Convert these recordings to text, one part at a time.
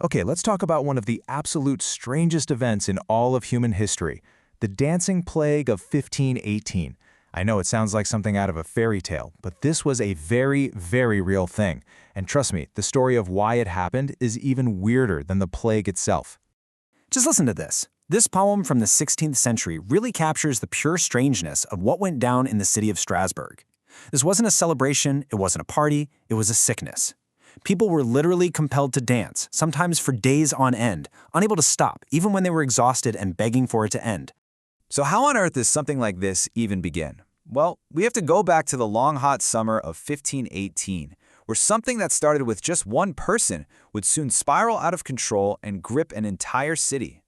Okay, let's talk about one of the absolute strangest events in all of human history, the Dancing Plague of 1518. I know it sounds like something out of a fairy tale, but this was a very, very real thing. And trust me, the story of why it happened is even weirder than the plague itself. Just listen to this. This poem from the 16th century really captures the pure strangeness of what went down in the city of Strasbourg. This wasn't a celebration, it wasn't a party, it was a sickness. People were literally compelled to dance, sometimes for days on end, unable to stop, even when they were exhausted and begging for it to end. So how on earth does something like this even begin? Well, we have to go back to the long hot summer of 1518, where something that started with just one person would soon spiral out of control and grip an entire city.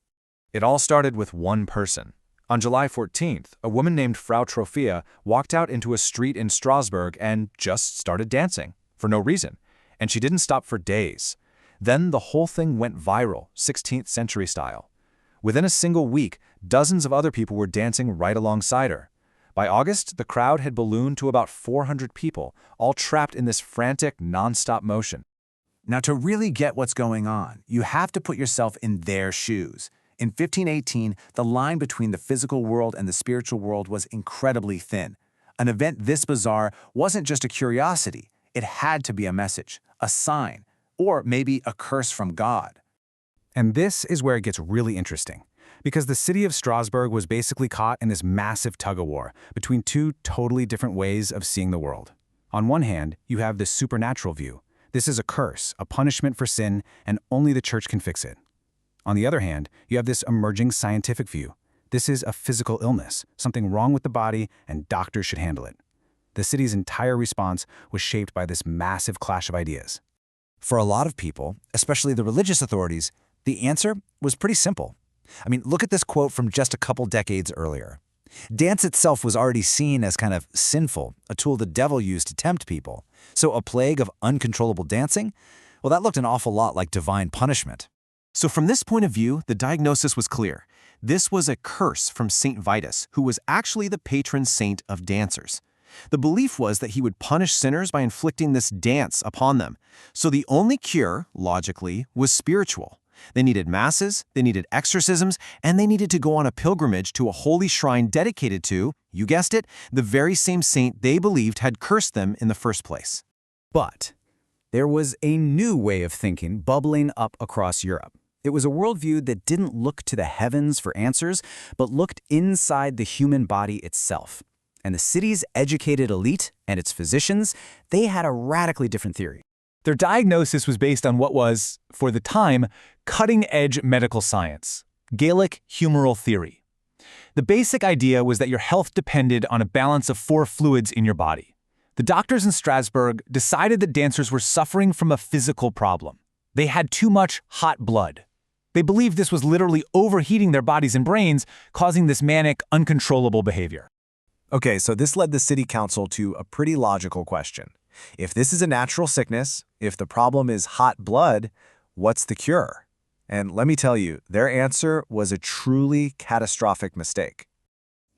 It all started with one person. On July 14th, a woman named Frau Trophia walked out into a street in Strasbourg and just started dancing, for no reason. And she didn't stop for days. Then the whole thing went viral, 16th century style. Within a single week, dozens of other people were dancing right alongside her. By August, the crowd had ballooned to about 400 people, all trapped in this frantic, non-stop motion. Now, to really get what's going on, you have to put yourself in their shoes. In 1518, the line between the physical world and the spiritual world was incredibly thin. An event this bizarre wasn't just a curiosity. It had to be a message, a sign, or maybe a curse from God. And this is where it gets really interesting, because the city of Strasbourg was basically caught in this massive tug-of-war between two totally different ways of seeing the world. On one hand, you have this supernatural view. This is a curse, a punishment for sin, and only the church can fix it. On the other hand, you have this emerging scientific view. This is a physical illness, something wrong with the body, and doctors should handle it. The city's entire response was shaped by this massive clash of ideas. For a lot of people, especially the religious authorities, the answer was pretty simple. I mean, look at this quote from just a couple decades earlier. Dance itself was already seen as kind of sinful, a tool the devil used to tempt people. So a plague of uncontrollable dancing? Well, that looked an awful lot like divine punishment. So from this point of view, the diagnosis was clear. This was a curse from Saint Vitus, who was actually the patron saint of dancers. The belief was that he would punish sinners by inflicting this dance upon them. So the only cure, logically, was spiritual. They needed masses, they needed exorcisms, and they needed to go on a pilgrimage to a holy shrine dedicated to, you guessed it, the very same saint they believed had cursed them in the first place. But there was a new way of thinking bubbling up across Europe. It was a worldview that didn't look to the heavens for answers, but looked inside the human body itself. And the city's educated elite and its physicians, they had a radically different theory. Their diagnosis was based on what was, for the time, cutting-edge medical science, Gaelic humoral theory. The basic idea was that your health depended on a balance of four fluids in your body. The doctors in Strasbourg decided that dancers were suffering from a physical problem. They had too much hot blood. They believed this was literally overheating their bodies and brains, causing this manic, uncontrollable behavior. Okay, so this led the city council to a pretty logical question. If this is a natural sickness, if the problem is hot blood, what's the cure? And let me tell you, their answer was a truly catastrophic mistake.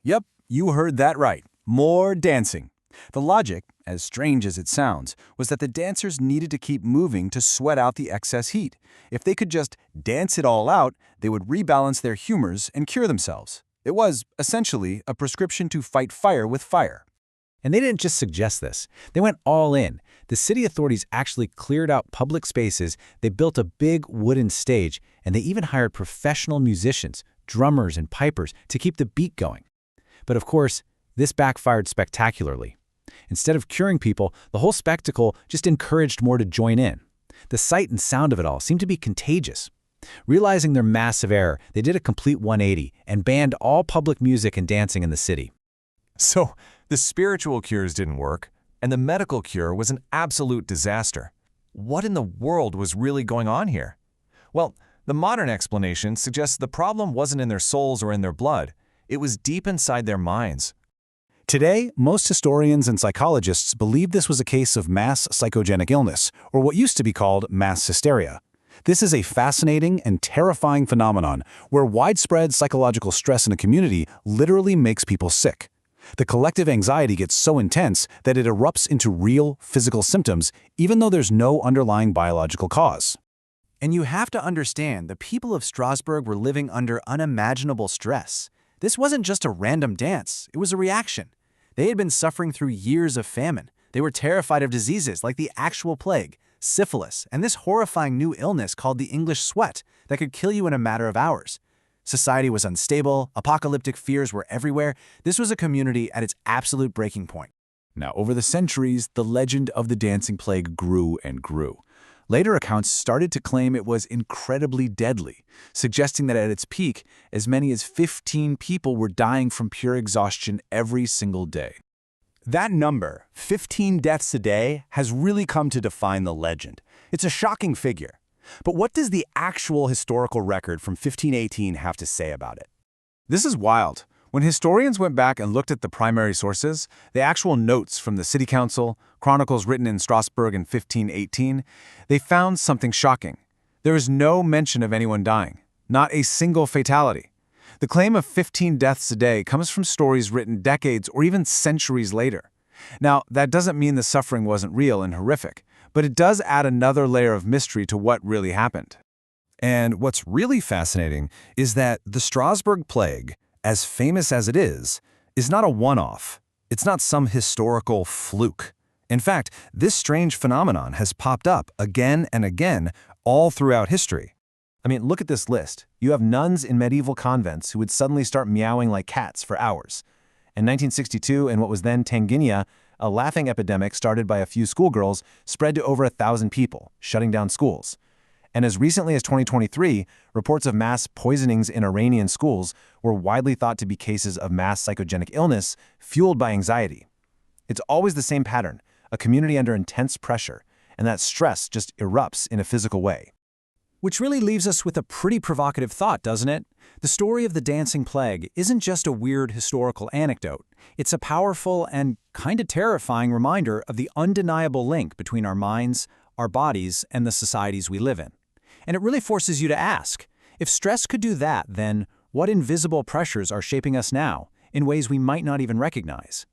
Yep, you heard that right. More dancing. The logic, as strange as it sounds, was that the dancers needed to keep moving to sweat out the excess heat. If they could just dance it all out, they would rebalance their humors and cure themselves. It was, essentially, a prescription to fight fire with fire. And they didn't just suggest this. They went all in. The city authorities actually cleared out public spaces, they built a big wooden stage, and they even hired professional musicians, drummers and pipers to keep the beat going. But of course, this backfired spectacularly. Instead of curing people, the whole spectacle just encouraged more to join in. The sight and sound of it all seemed to be contagious. Realizing their massive error, they did a complete 180 and banned all public music and dancing in the city. So, the spiritual cures didn't work, and the medical cure was an absolute disaster. What in the world was really going on here? Well, the modern explanation suggests the problem wasn't in their souls or in their blood. It was deep inside their minds. Today, most historians and psychologists believe this was a case of mass psychogenic illness, or what used to be called mass hysteria. This is a fascinating and terrifying phenomenon where widespread psychological stress in a community literally makes people sick. The collective anxiety gets so intense that it erupts into real physical symptoms, even though there's no underlying biological cause. And you have to understand, the people of Strasbourg were living under unimaginable stress. This wasn't just a random dance, it was a reaction. They had been suffering through years of famine. They were terrified of diseases like the actual plague, syphilis, and this horrifying new illness called the English sweat that could kill you in a matter of hours. Society was unstable, apocalyptic fears were everywhere. This was a community at its absolute breaking point. Now, over the centuries, the legend of the dancing plague grew and grew. Later accounts started to claim it was incredibly deadly, suggesting that at its peak, as many as 15 people were dying from pure exhaustion every single day. That number, 15 deaths a day, has really come to define the legend. It's a shocking figure. But what does the actual historical record from 1518 have to say about it? This is wild. When historians went back and looked at the primary sources, the actual notes from the city council, chronicles written in Strasbourg in 1518, they found something shocking. There is no mention of anyone dying, not a single fatality. The claim of 15 deaths a day comes from stories written decades or even centuries later. Now, that doesn't mean the suffering wasn't real and horrific, but it does add another layer of mystery to what really happened. And what's really fascinating is that the Strasbourg plague, as famous as it is not a one-off. It's not some historical fluke. In fact, this strange phenomenon has popped up again and again all throughout history. I mean, look at this list. You have nuns in medieval convents who would suddenly start meowing like cats for hours. In 1962, in what was then Tanginia, a laughing epidemic started by a few schoolgirls spread to over 1,000 people, shutting down schools. And as recently as 2023, reports of mass poisonings in Iranian schools were widely thought to be cases of mass psychogenic illness fueled by anxiety. It's always the same pattern, a community under intense pressure, and that stress just erupts in a physical way. Which really leaves us with a pretty provocative thought, doesn't it? The story of the dancing plague isn't just a weird historical anecdote. It's a powerful and kind of terrifying reminder of the undeniable link between our minds, our bodies, and the societies we live in. And it really forces you to ask, if stress could do that, then what invisible pressures are shaping us now in ways we might not even recognize?